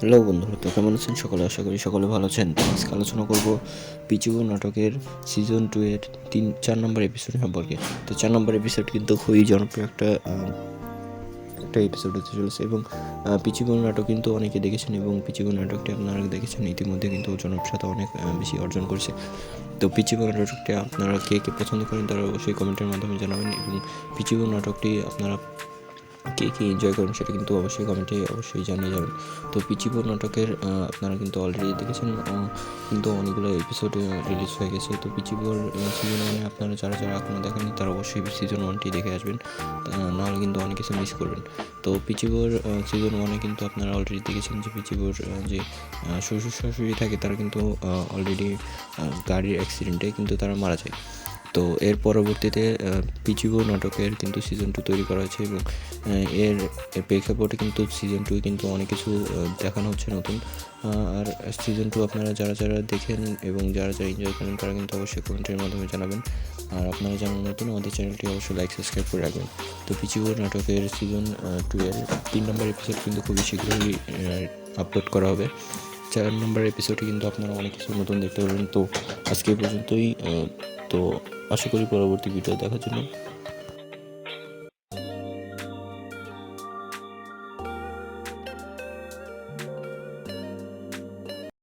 Hello বন্ধুরা, তো কেমন আছেন সকলে? আশা করি সকলে ভালো আছেন। তো আজকে আলোচনা করব পিচিবো নাটকের সিজন 2 এর 4 নম্বর এপিসোড সম্পর্কে। তো 4 নম্বর এপিসোড কিন্তু খুবই জনপ্রিয় একটা এপিসোড হতে চলেছে এবং পিচিবো নাটক কিন্তু অনেকে দেখেছেন এবং পিচিবো নাটকটি আপনারা দেখেছেন ইতিমধ্যে কিন্তু জনপ্রিয়তা অনেক বেশি অর্জন করেছে। তো পিচিবো নাটকটি আপনারা কে কে পছন্দ করেন তারা অবশ্যই কমেন্টের মাধ্যমে জানাবেন এবং পিচিবো নাটকটি আপনারা কে কী এনজয় করেন সেটা কিন্তু অবশ্যই কমেন্টে অবশ্যই জানিয়ে যাবেন। তো পিচিবো নাটকের আপনারা কিন্তু অলরেডি দেখেছেন, কিন্তু অনেকগুলো এপিসোড রিলিজ হয়ে গেছে। তো পিচিবোর সিজন 1 আপনারা যারা যারা এখনও দেখেননি তারা অবশ্যই সিজন 1টি দেখে আসবেন, নাহলে কিন্তু অনেক কিছু মিস করবেন। তো পিচিবোর সিজন 1 কিন্তু আপনারা অলরেডি দেখেছেন যে পিচিবোর যে শ্বশুর শাশুড়ি থাকে তারা কিন্তু অলরেডি গাড়ির অ্যাক্সিডেন্টে কিন্তু তারা মারা যায়। তো এর পরবর্তীতে পিচিবো নাটকের কিন্তু সিজন 2 তৈরি করা হয়েছে এবং এর প্রেক্ষাপটে কিন্তু সিজন 2 কিন্তু অনেক কিছু দেখানো হচ্ছে নতুন। আর সিজন 2 আপনারা যারা যারা দেখেন এবং যারা যারা এনজয় করেন তারা কিন্তু অবশ্যই কমেন্টের মাধ্যমে জানাবেন। আর আপনারা যেন নতুন আমাদের চ্যানেলটি অবশ্যই লাইক সাবস্ক্রাইব করে রাখবেন। তো পিচিবো নাটকের সিজন 2 এর 3 নম্বর এপিসোড কিন্তু খুবই শীঘ্রই আপলোড করা হবে। 4 নম্বর এপিসোডে কিন্তু আপনারা অনেক কিছু নতুন দেখতে পারবেন। তো আজকে পর্যন্তই। তো আশা করি পরবর্তী ভিডিও দেখার জন্য